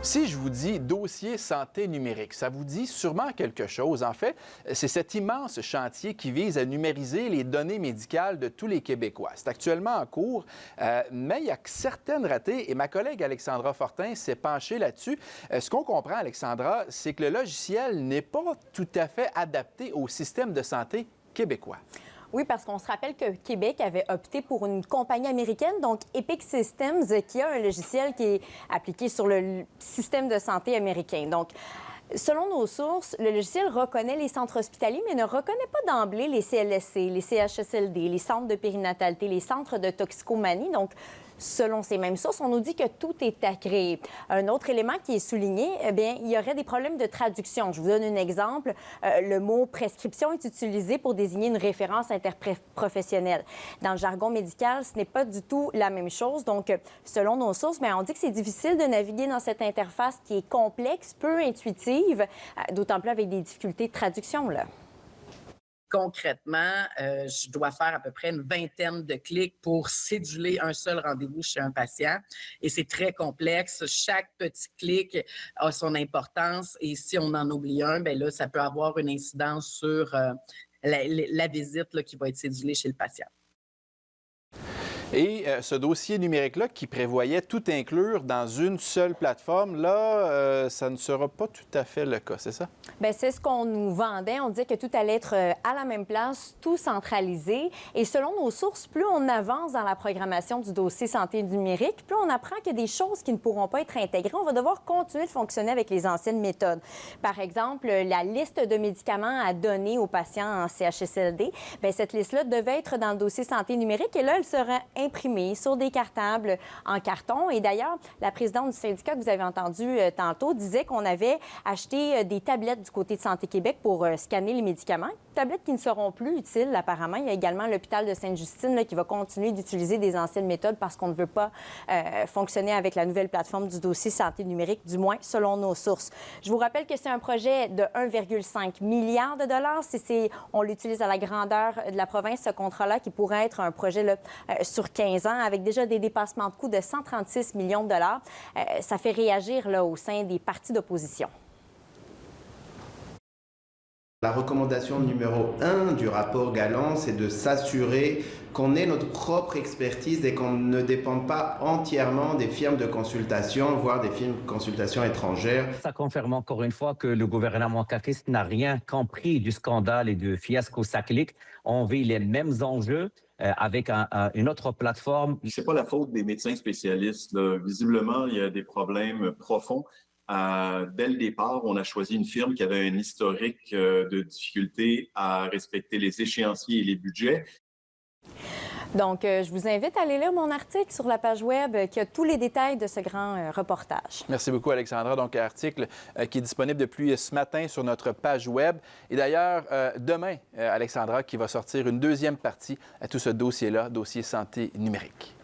Si je vous dis dossier santé numérique, ça vous dit sûrement quelque chose. En fait, c'est cet immense chantier qui vise à numériser les données médicales de tous les Québécois. C'est actuellement en cours, mais il y a certaines ratées et ma collègue Alexandra Fortin s'est penchée là-dessus. Ce qu'on comprend, Alexandra, c'est que le logiciel n'est pas tout à fait adapté au système de santé québécois. Oui, parce qu'on se rappelle que Québec avait opté pour une compagnie américaine, donc Epic Systems, qui a un logiciel qui est appliqué sur le système de santé américain. Donc, selon nos sources, le logiciel reconnaît les centres hospitaliers, mais ne reconnaît pas d'emblée les CLSC, les CHSLD, les centres de périnatalité, les centres de toxicomanie. Donc, selon ces mêmes sources, on nous dit que tout est à créer. Un autre élément qui est souligné, eh bien, il y aurait des problèmes de traduction. Je vous donne un exemple. Le mot prescription est utilisé pour désigner une référence interprofessionnelle. Dans le jargon médical, ce n'est pas du tout la même chose. Donc, selon nos sources, bien, on dit que c'est difficile de naviguer dans cette interface qui est complexe, peu intuitive, d'autant plus avec des difficultés de traduction, là. Concrètement, je dois faire à peu près une vingtaine de clics pour céduler un seul rendez-vous chez un patient. Et c'est très complexe. Chaque petit clic a son importance. Et si on en oublie un, bien là, ça peut avoir une incidence sur la visite là, qui va être cédulée chez le patient. Et ce dossier numérique-là qui prévoyait tout inclure dans une seule plateforme, là, ça ne sera pas tout à fait le cas, c'est ça? Bien, c'est ce qu'on nous vendait. On disait que tout allait être à la même place, tout centralisé. Et selon nos sources, plus on avance dans la programmation du dossier santé numérique, plus on apprend qu'il y a des choses qui ne pourront pas être intégrées. On va devoir continuer de fonctionner avec les anciennes méthodes. Par exemple, la liste de médicaments à donner aux patients en CHSLD, bien, cette liste-là devait être dans le dossier santé numérique et là, elle sera imprimée sur des cartables en carton. Et d'ailleurs, la présidente du syndicat que vous avez entendu tantôt disait qu'on avait acheté des tablettes du côté de Santé Québec pour scanner les médicaments. Tablettes qui ne seront plus utiles, apparemment. Il y a également l'hôpital de Sainte-Justine là, qui va continuer d'utiliser des anciennes méthodes parce qu'on ne veut pas fonctionner avec la nouvelle plateforme du dossier santé numérique, du moins selon nos sources. Je vous rappelle que c'est un projet de 1,5 milliard de dollars. On l'utilise à la grandeur de la province, ce contrat-là, qui pourrait être un projet là, sur 15 ans, avec déjà des dépassements de coûts de 136 millions de dollars. Ça fait réagir là, au sein des partis d'opposition. La recommandation numéro 1 du rapport Galland, c'est de s'assurer qu'on ait notre propre expertise et qu'on ne dépende pas entièrement des firmes de consultation, voire des firmes de consultation étrangères. Ça confirme encore une fois que le gouvernement caquiste n'a rien compris du scandale et du fiasco SACLIC. On vit les mêmes enjeux avec une autre plateforme. C'est pas la faute des médecins spécialistes, là. Visiblement, il y a des problèmes profonds. Dès le départ, on a choisi une firme qui avait un historique de difficulté à respecter les échéanciers et les budgets. Donc, je vous invite à aller lire mon article sur la page web qui a tous les détails de ce grand reportage. Merci beaucoup, Alexandra. Donc, article qui est disponible depuis ce matin sur notre page web. Et d'ailleurs, demain, Alexandra, qui va sortir une deuxième partie à tout ce dossier-là, dossier santé numérique.